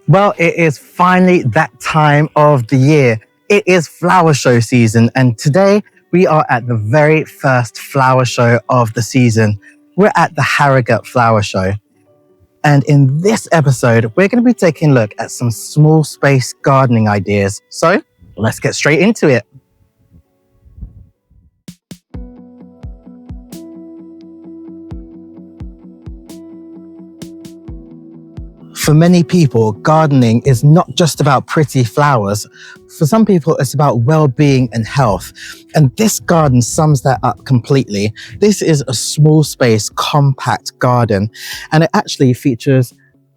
Well, it is finally that time of the year. It is flower show season, and today we are at the very first flower show of the season. We're at the Harrogate Flower Show. And in this episode, we're going to be taking a look at some small space gardening ideas. So let's get straight into it. For many people, gardening is not just about pretty flowers. For some people, it's about well-being and health. And this garden sums that up completely. This is a small space, compact garden, and it actually features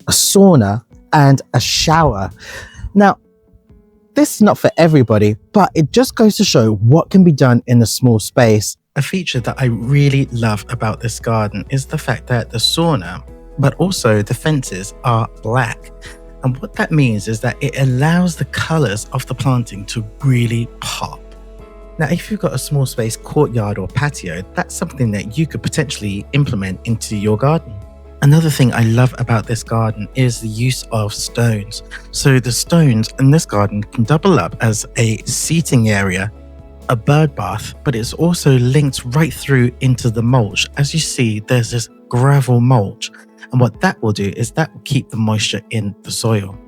a sauna and a shower. Now, this is not for everybody, but it just goes to show what can be done in a small space. A feature that I really love about this garden is the fact that the sauna, but also the fences, are black. And what that means is that it allows the colors of the planting to really pop. Now, if you've got a small space courtyard or patio, that's something that you could potentially implement into your garden. Another thing I love about this garden is the use of stones. So the stones in this garden can double up as a seating area, a bird bath, but it's also linked right through into the mulch. As you see, there's this gravel mulch. And what that will do is that will keep the moisture in the soil.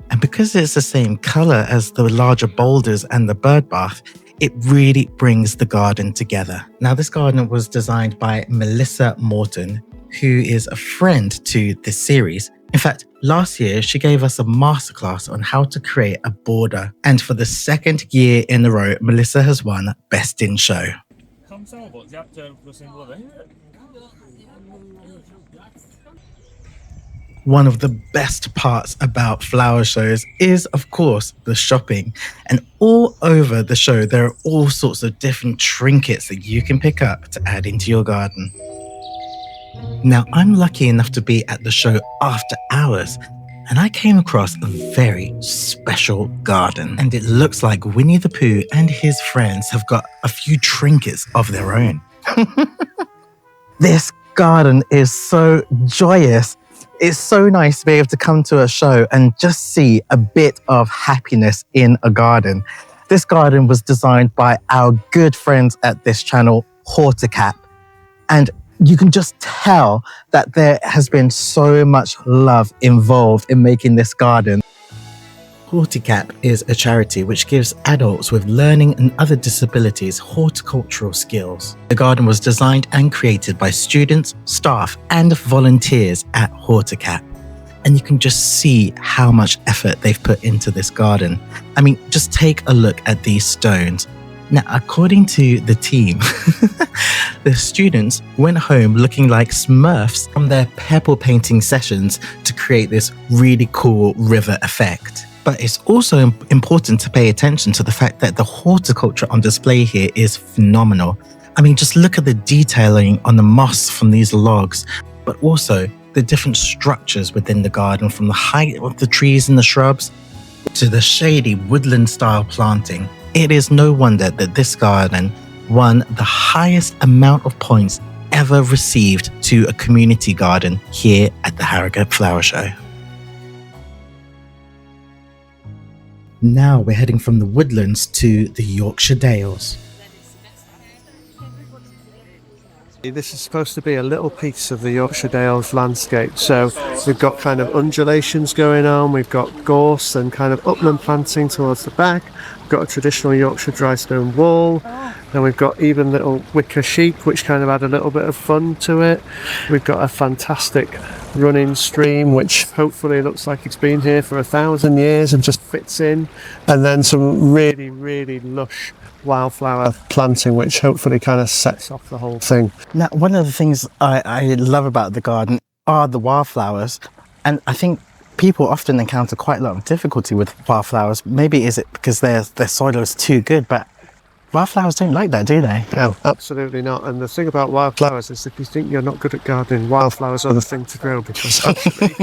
And because it's the same color as the larger boulders and the bird bath, it really brings the garden together. Now, this garden was designed by Melissa Morton, who is a friend to this series. In fact, last year, she gave us a masterclass on how to create a border. And for the second year in a row, Melissa has won Best in Show. One of the best parts about flower shows is, of course, the shopping. And all over the show, there are all sorts of different trinkets that you can pick up to add into your garden. Now, I'm lucky enough to be at the show after hours, and I came across a very special garden. And it looks like Winnie the Pooh and his friends have got a few trinkets of their own. This garden is so joyous. It's so nice to be able to come to a show and just see a bit of happiness in a garden. This garden was designed by our good friends at this channel, Horticap. And you can just tell that there has been so much love involved in making this garden. Horticap is a charity which gives adults with learning and other disabilities horticultural skills. The garden was designed and created by students, staff, and volunteers at Horticap. And you can just see how much effort they've put into this garden. I mean, just take a look at these stones. Now, according to the team, the students went home looking like Smurfs from their pebble painting sessions to create this really cool river effect. But it's also important to pay attention to the fact that the horticulture on display here is phenomenal. I mean, just look at the detailing on the moss from these logs, but also the different structures within the garden, from the height of the trees and the shrubs to the shady woodland style planting. It is no wonder that this garden won the highest amount of points ever received to a community garden here at the Harrogate Flower Show. Now we're heading from the woodlands to the Yorkshire Dales. This is supposed to be a little piece of the Yorkshire Dales landscape. So we've got kind of undulations going on, we've got gorse and kind of upland planting towards the back. We've got a traditional Yorkshire dry stone wall. Then we've got even little wicker sheep, which kind of add a little bit of fun to it. We've got a fantastic running stream, which hopefully looks like it's been here for 1,000 years and just fits in. And then some really, really lush wildflower planting, which hopefully kind of sets off the whole thing. Now, one of the things I love about the garden are the wildflowers. And I think people often encounter quite a lot of difficulty with wildflowers. Maybe is it because their soil is too good, but wildflowers don't like that, do they? No, absolutely not. And the thing about wildflowers is if you think you're not good at gardening, wildflowers are the thing to grow, because actually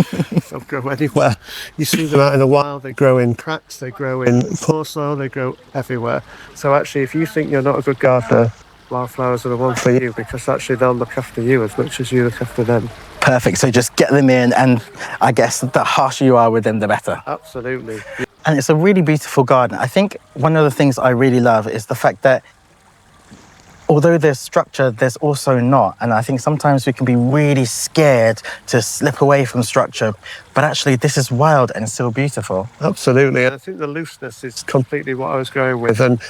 they'll grow anywhere. You see them out in the wild, they grow in cracks, they grow in poor soil, they grow everywhere. So actually, if you think you're not a good gardener, wildflowers are the one for you, because actually they'll look after you as much as you look after them. Perfect. So just get them in, and I guess the harsher you are with them, the better. Absolutely. And it's a really beautiful garden. I think one of the things I really love is the fact that although there's structure, there's also not. And I think sometimes we can be really scared to slip away from structure, but actually this is wild and still beautiful. Absolutely. And I think the looseness is completely what I was going with. And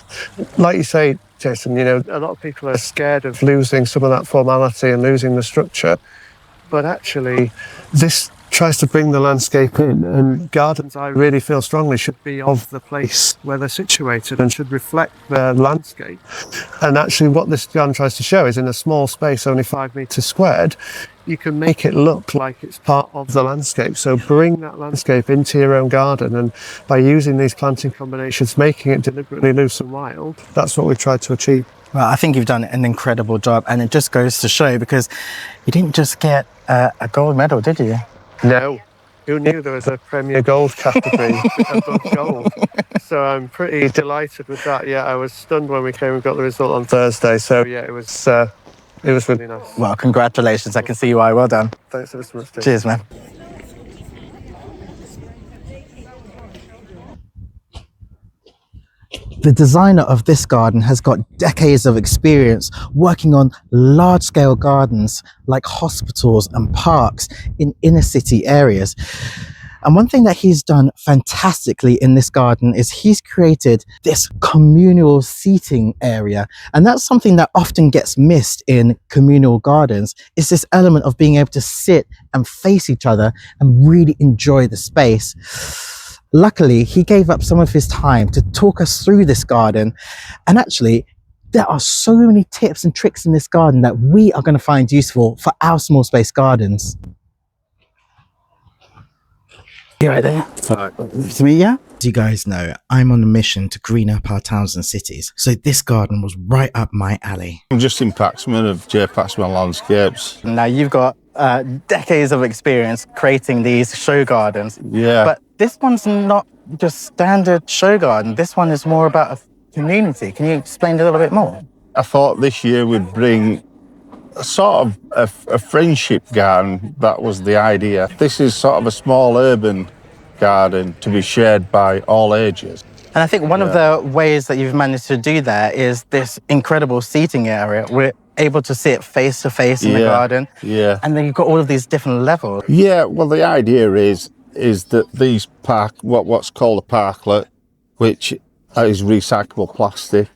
like you say, Jason, you know, a lot of people are scared of losing some of that formality and losing the structure. But actually, this tries to bring the landscape in, and gardens, I really feel strongly, should be of the place where they're situated and should reflect the landscape. And actually what this garden tries to show is in a small space, only 5 metres squared, you can make it look like it's part of the landscape. So bring that landscape into your own garden, and by using these planting combinations, making it deliberately loose and wild, that's what we've tried to achieve. Well, I think you've done an incredible job, and it just goes to show, because you didn't just get a gold medal, did you? No. Who knew there was a Premier Gold category above gold? So I'm pretty delighted with that. Yeah, I was stunned when we came and got the result on Thursday. So yeah, it was really nice. Well, congratulations. I can see why. Well done. Thanks ever so much, Dave. Cheers, man. The designer of this garden has got decades of experience working on large-scale gardens like hospitals and parks in inner city areas. And one thing that he's done fantastically in this garden is he's created this communal seating area. And that's something that often gets missed in communal gardens, is this element of being able to sit and face each other and really enjoy the space. Luckily, he gave up some of his time to talk us through this garden. And actually, there are so many tips and tricks in this garden that we are going to find useful for our small space gardens. You right there? It's me, yeah? As you guys know, I'm on a mission to green up our towns and cities. So this garden was right up my alley. I'm Justin Paxman of J. Paxman Landscapes. Now you've got decades of experience creating these show gardens. Yeah. But this one's not just standard show garden. This one is more about a community. Can you explain a little bit more? I thought this year we'd bring a sort of a friendship garden. That was the idea. This is sort of a small urban garden to be shared by all ages. And I think one of the ways that you've managed to do that is this incredible seating area. We're able to sit face to face in the garden. Yeah. And then you've got all of these different levels. Yeah, well, the idea is that these what's called a parklet, which is recyclable plastic.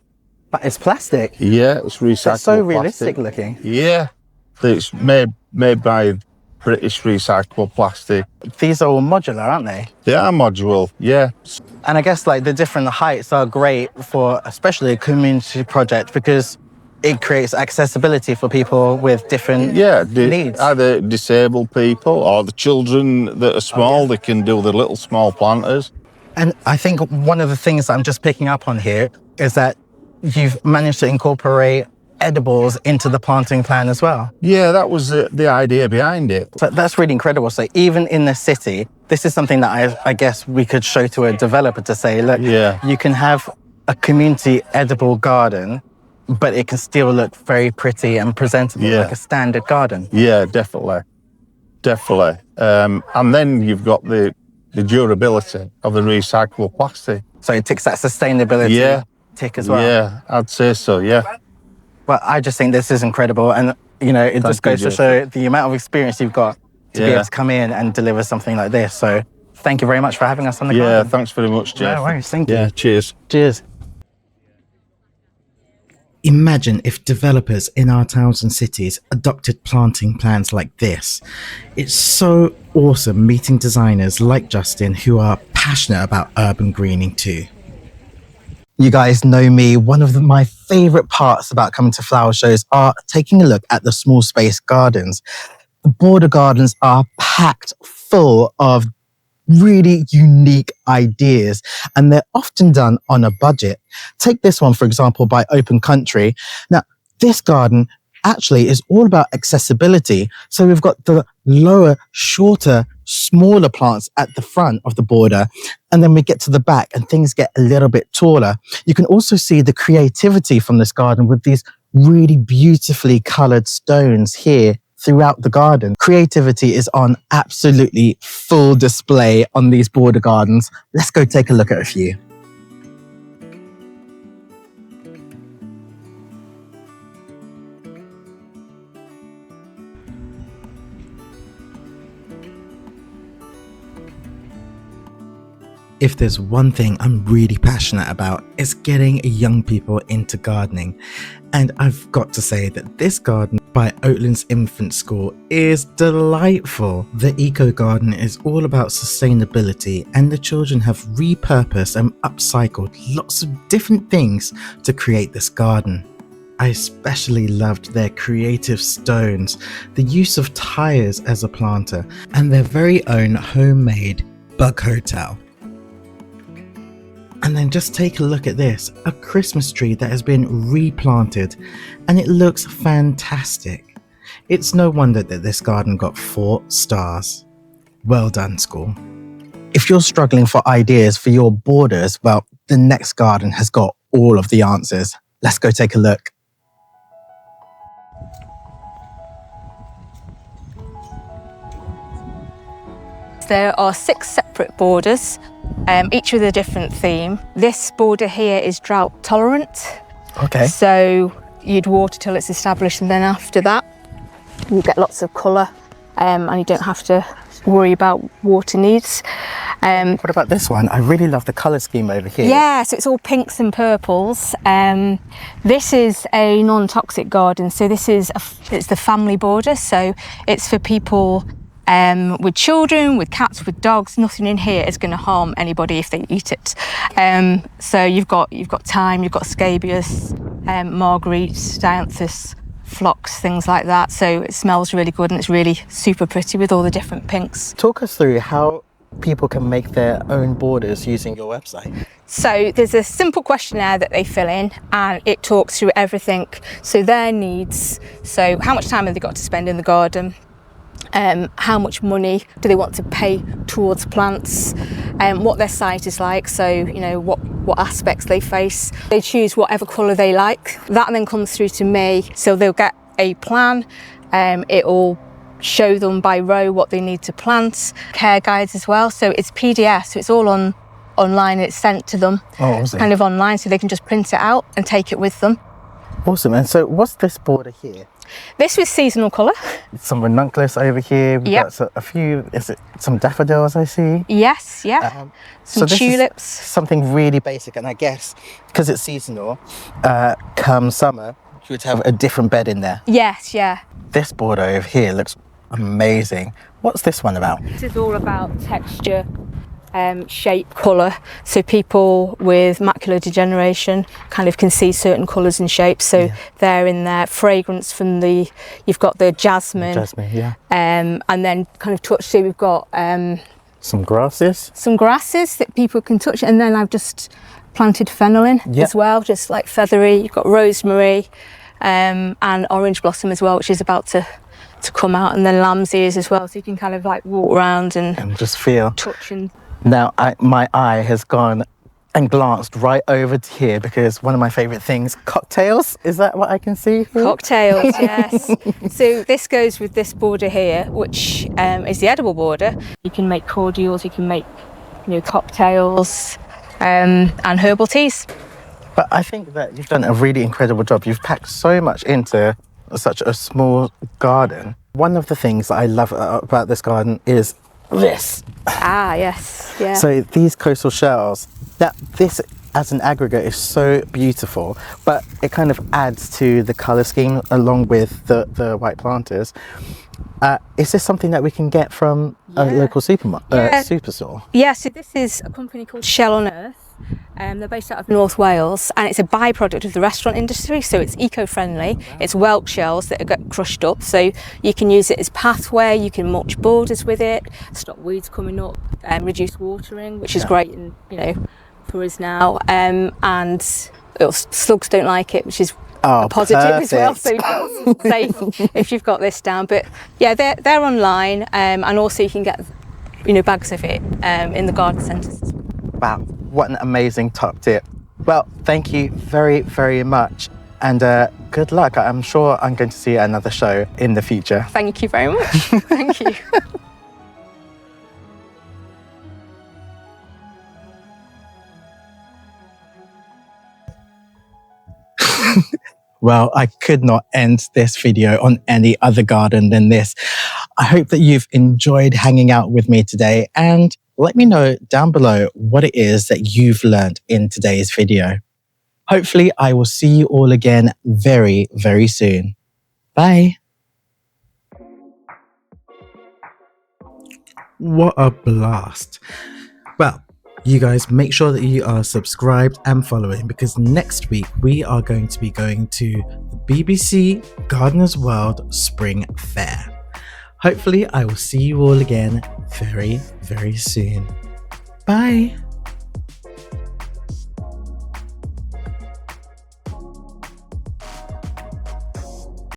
But it's plastic. Yeah, it's recyclable It's so plastic. realistic looking. Yeah, it's made by British recyclable plastic. These are all modular, aren't they? They are modular, yeah. And I guess like the different heights are great for especially a community project, because it creates accessibility for people with different needs. Either disabled people or the children that are small, they can do the little small planters. And I think one of the things that I'm just picking up on here is that you've managed to incorporate edibles into the planting plan as well. Yeah, that was the idea behind it. So that's really incredible. So even in the city, this is something that I guess we could show to a developer to say, look, you can have a community edible garden, but it can still look very pretty and presentable, like a standard garden. Yeah, definitely. Definitely. And then you've got the durability of the recyclable plastic. So it ticks that sustainability tick as well. Yeah, I'd say so, yeah. Well, I just think this is incredible. And, you know, it just goes to show the amount of experience you've got to be able to come in and deliver something like this. So thank you very much for having us on the garden. Yeah, thanks very much, Jeff. No worries, thank you. Yeah, cheers. Cheers. Imagine if developers in our towns and cities adopted planting plans like this. It's so awesome meeting designers like Justin who are passionate about urban greening too. You guys know me. One of my favorite parts about coming to flower shows are taking a look at the small space gardens. The border gardens are packed full of really unique ideas, and they're often done on a budget. Take this one, for example, by Open Country. Now, this garden actually is all about accessibility. So we've got the lower, shorter, smaller plants at the front of the border, and then we get to the back and things get a little bit taller. You can also see the creativity from this garden with these really beautifully colored stones here throughout the garden. Creativity is on absolutely full display on these border gardens. Let's go take a look at a few. If there's one thing I'm really passionate about, it's getting young people into gardening. And I've got to say that this garden by Oatlands Infant School is delightful. The eco garden is all about sustainability, and the children have repurposed and upcycled lots of different things to create this garden. I especially loved their creative stones, the use of tires as a planter, and their very own homemade bug hotel. And then just take a look at this, a Christmas tree that has been replanted, and it looks fantastic. It's no wonder that this garden got 4 stars. Well done, school. If you're struggling for ideas for your borders, well, the next garden has got all of the answers. Let's go take a look. There are 6 separate borders, each with a different theme. This border here is drought tolerant. Okay. So you'd water till it's established, and then after that, you get lots of colour, and you don't have to worry about water needs. What about this one? I really love the colour scheme over here. Yeah, so it's all pinks and purples. This is a non-toxic garden, so it's the family border, so it's for people with children, with cats, with dogs. Nothing in here is going to harm anybody if they eat it. So you've got thyme, you've got scabious, marguerite, dianthus, phlox, things like that. So it smells really good, and it's really super pretty with all the different pinks. Talk us through how people can make their own borders using your website. So there's a simple questionnaire that they fill in, and it talks through everything. So their needs, so how much time have they got to spend in the garden? How much money do they want to pay towards plants, what their site is like, so you know what aspects they face. They choose whatever colour they like. That then comes through to me, so they'll get a plan. It will show them by row what they need to plant, care guides as well. So it's PDF, so it's all online. It's sent to them kind of online, so they can just print it out and take it with them. Awesome. And so what's this border here? This was seasonal colour. Some ranunculus over here. We've got a few, is it some daffodils I see? Yes, yeah. Some tulips. Something really basic, and I guess because it's seasonal, come summer, you would have a different bed in there. Yes, yeah. This border over here looks amazing. What's this one about? This is all about texture, shape, colour. So people with macular degeneration kind of can see certain colours and shapes. So they're in there. Fragrance from you've got the jasmine. Jasmine, yeah. And then kind of touch. So we've got some grasses. Some grasses that people can touch. And then I've just planted fennel in as well, just like feathery. You've got rosemary and orange blossom as well, which is about to come out. And then lamb's ears as well. So you can kind of like walk around and just feel. Touch and... Now, my eye has gone and glanced right over to here because one of my favourite things, cocktails. Is that what I can see here? Cocktails, yes. So this goes with this border here, which is the edible border. You can make cordials, you can make cocktails and herbal teas. But I think that you've done a really incredible job. You've packed so much into such a small garden. One of the things that I love about this garden is this. Ah, yes, yeah. So these coastal shells, this as an aggregate is so beautiful, but it kind of adds to the colour scheme along with the white planters. Is this something that we can get from a local superstore? Yeah, so this is a company called Shell on Earth. They're based out of North Wales, and it's a byproduct of the restaurant industry, so it's eco-friendly. It's whelk shells that get crushed up, so you can use it as pathway, you can mulch borders with it, stop weeds coming up, reduce watering, which is great, for us now. And slugs don't like it, which is a positive as well, so it's safe if you've got this down. But yeah, they're online, and also you can get bags of it in the garden centres. Wow, what an amazing top tip. Well, thank you very, very much. And good luck. I'm sure I'm going to see another show in the future. Thank you very much. Thank you. Well, I could not end this video on any other garden than this. I hope that you've enjoyed hanging out with me today, and let me know down below what it is that you've learned in today's video. Hopefully, I will see you all again very, very soon. Bye. What a blast. Well, you guys make sure that you are subscribed and following, because next week we are going to be going to the BBC Gardeners World Spring Fair. Hopefully I will see you all again very, very soon. Bye.